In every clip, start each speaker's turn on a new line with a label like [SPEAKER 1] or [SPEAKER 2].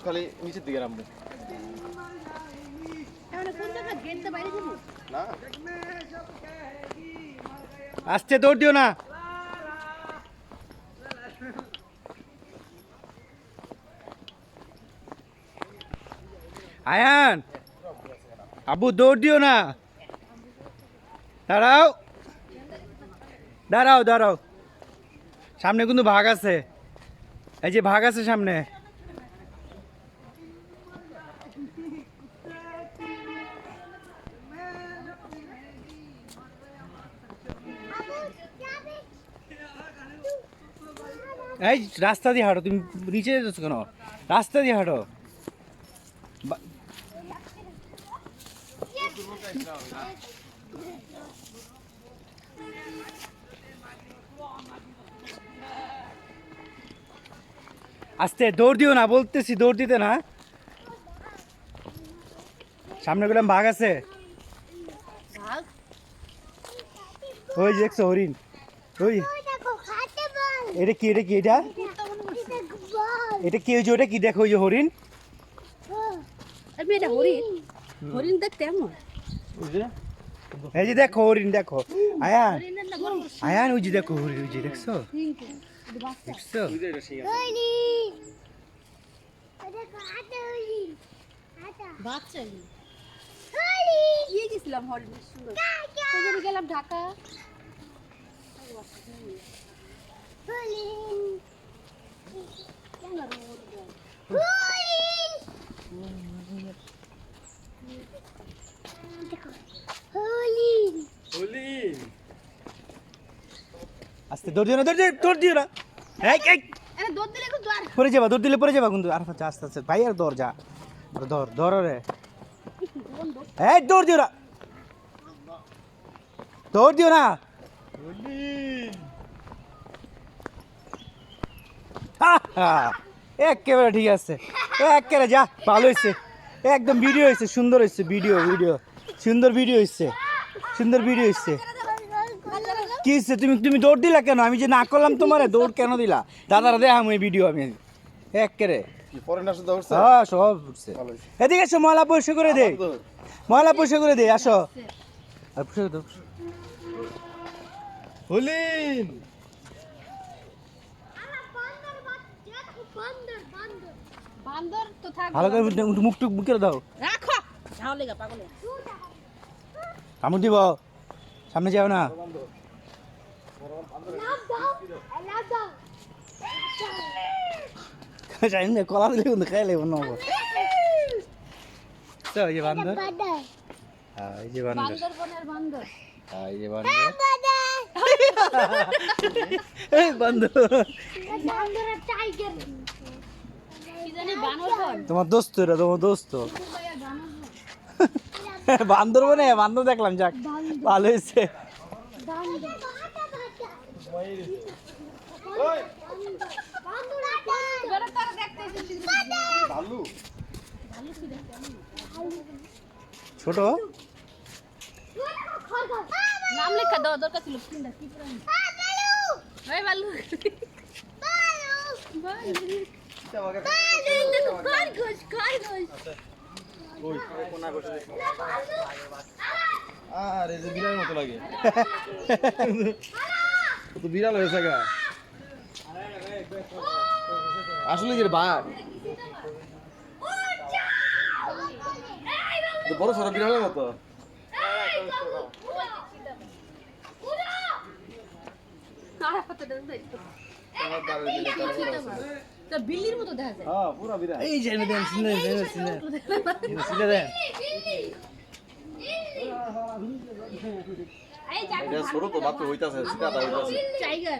[SPEAKER 1] খালি নিচের দিকে নামবো না
[SPEAKER 2] আসতে দৌড় দিও না আয়ান আবু দৌড় দিও না দাঁড়াও দাঁড়াও দাঁড়াও সামনে কিন্তু ভাগ আছে এই যে ভাগ আছে সামনে এই রাস্তা দিয়ে হাঁটো তুমি নিচে যাচ্ছ কেন রাস্তা দিয়ে হাঁটো আস্তে দৌড় দিও না বলতেছি দৌড় দিতে না সামনে গেলাম বাঘ আছে ওই দেখছো হরিণ ওই এটা কি এটা কি এটা এটা কি ওই যে ওটা কি দেখো ওই যে হরিণ
[SPEAKER 3] হরিণ দেখতে এমন
[SPEAKER 2] এই যে দেখো হরিণ দেখো আয়ান আয়ান ওই যে দেখো হরিণ ওই যে দেখছো দেখছো
[SPEAKER 3] বাচ্চা গেছিলাম হরিণের সুন্দর গেলাম ঢাকা
[SPEAKER 2] আস্তে দৌড় দিও না দৌড় দিও না পরে যাবা দৌড় দিলে পরে যাবা কিন্তু আর আস্তে আস্তে ভাই আর দৌড় যা ধর ধর রে এই দৌড় দিও না দৌড় দিও না একেবারে ঠিক আছে একেবারে যা ভালো হয়েছে একদম ভিডিও হয়েছে সুন্দর হয়েছে ভিডিও সুন্দর ভিডিও হয়েছে সুন্দর ভিডিও হয়েছে কি হচ্ছে তুমি দৌড় দিলা কেন আমি যে না করলাম তোমারে দৌড় কেন দিলা দাদারা দেখাম এই ভিডিও আমি একেবারে হ্যাঁ সব উঠছে এদিকে এসো ময়লা পরিষ্কার করে দে ময়লা পরিষ্কার করে দে আসো
[SPEAKER 1] হলিন
[SPEAKER 3] বান্দর তো থাক
[SPEAKER 2] ভালো করে মুখ টুক মুখে দাও
[SPEAKER 3] রাখো ঝাও লাগা পাগলে
[SPEAKER 2] কামড় দিব সামনে যাও না কলা দিলে কিন্তু খাই লাগবে না এই যে বান্দর এই যে বান্দর
[SPEAKER 3] বান্দর বনের বান্দর
[SPEAKER 2] এই যে বান্দর এই বান্দর
[SPEAKER 3] বান্দরের টাইগার কি জানি বানর বন
[SPEAKER 2] তোমার দোস্ত এটা তোমার দোস্ত বান্দর বনে বান্দর দেখলাম যাক ভালো হয়েছে ছোট
[SPEAKER 3] নাম লেখা দাও দরকার ছিল কিনা কি পুরো এই বালু
[SPEAKER 1] আরে যে বিড়ালের মতো লাগে তো বিড়াল হয়েছে গা আসলে কি ভাই বড় সড়ো বিড়ালের মতো
[SPEAKER 3] বিল্লির মতো দেখা যায়
[SPEAKER 1] হ্যাঁ পুরো বিড়াল
[SPEAKER 2] এই যে দেন সিনে দেন
[SPEAKER 1] এটা ছোট তো মাত্র হইতাছে সিকাটা হইতাছে
[SPEAKER 3] টাইগার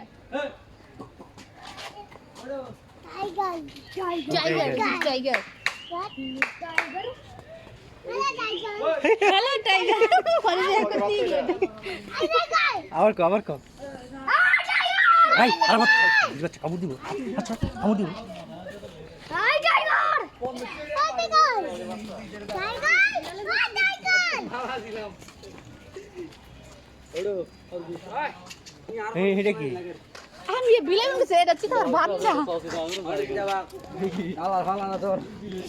[SPEAKER 3] টাইগার হ্যালো টাইগার
[SPEAKER 2] আবার কম এই আর মত বাচ্চা কামড় দিব আচ্ছা কামড় দিব এটা কি
[SPEAKER 3] আমি বিলাই গেছে এটা চিতার বাচ্চা
[SPEAKER 1] আবার ফালানা তোর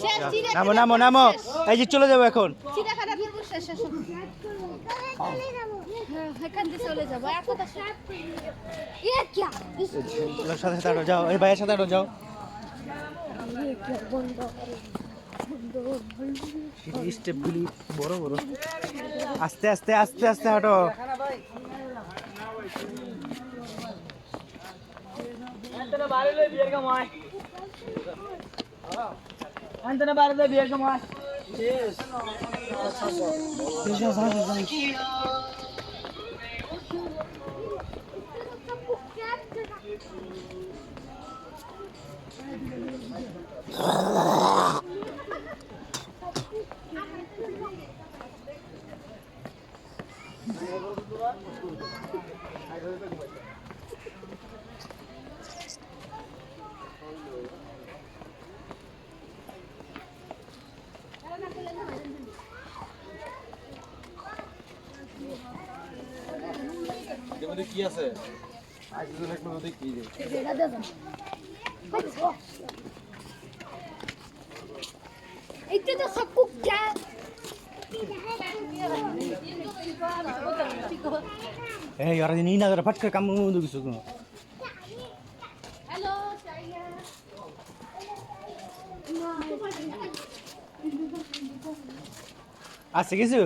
[SPEAKER 3] শেষ চিড়ে
[SPEAKER 2] নামো নামো নামো এই যে চলে যাবো এখন
[SPEAKER 3] চিড়ে খাটা পূর্ব শেষ শেষ হ্যাঁ এখান দিয়ে চলে যাবো এখন তো ये क्या
[SPEAKER 2] ওর সাথে সাথে হাঁটো, যাও এই ভাইয়ের সাথে হাঁটো, যাও স্টেপগুলি বড় বড় আস্তে আস্তে আস্তে আস্তে হাঁটো
[SPEAKER 1] এর মধ্যে কি আছে আইসক্রিম এর মধ্যে কি রে
[SPEAKER 3] একটু তো সব কুকটা
[SPEAKER 2] এই আর নি না ফট করে কাম মুদু কিছু
[SPEAKER 3] হ্যালো চাইয়া
[SPEAKER 2] আসছে কিছু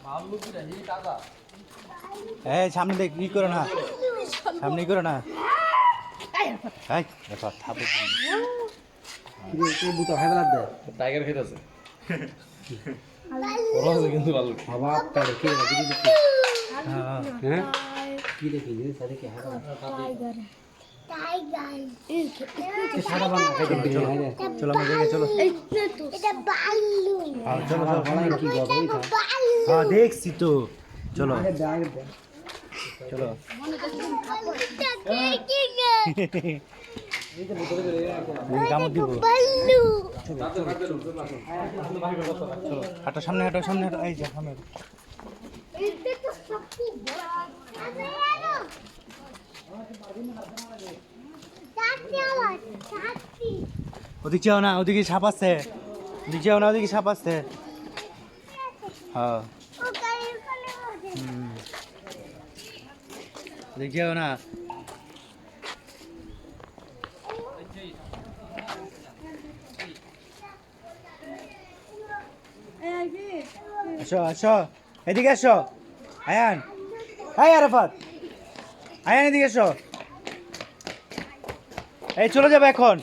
[SPEAKER 1] ভালো কি রে টাকা
[SPEAKER 2] এই সামনে দেখ কি করো না সামনে করো না এই দেখো থাপে
[SPEAKER 1] কি বুতা খাইলা দে টাইগার খাইতাছে ওরা আছে কিন্তু ভালো বাবা তার কি রে কি দেখি হ্যাঁ কি দেখি রে সাথে কি হারা
[SPEAKER 3] টাইগার
[SPEAKER 1] সাদা বানা খাইতে দিই
[SPEAKER 2] চলো আমার জায়গায় চলো
[SPEAKER 3] এটা বালু
[SPEAKER 2] হ্যাঁ চলো চলো
[SPEAKER 1] কি গবই খা
[SPEAKER 2] হ্যাঁ দেখছি তো চলো চলো কামড় দিব চলো হাঁটো সামনে হাঁটো সামনে হাঁটো এই যে সামনে হাঁটো। ওদিকে যাও না ওদিকে সাপ আছে ওদিকে যাও না ওদিকে সাপ আছে হ্যাঁ ওদিকে যাও না আসো আসো এদিকে আসো আয়ান হাই আরাফাত আয়ান এদিকে এসো এই চলে যাবে এখন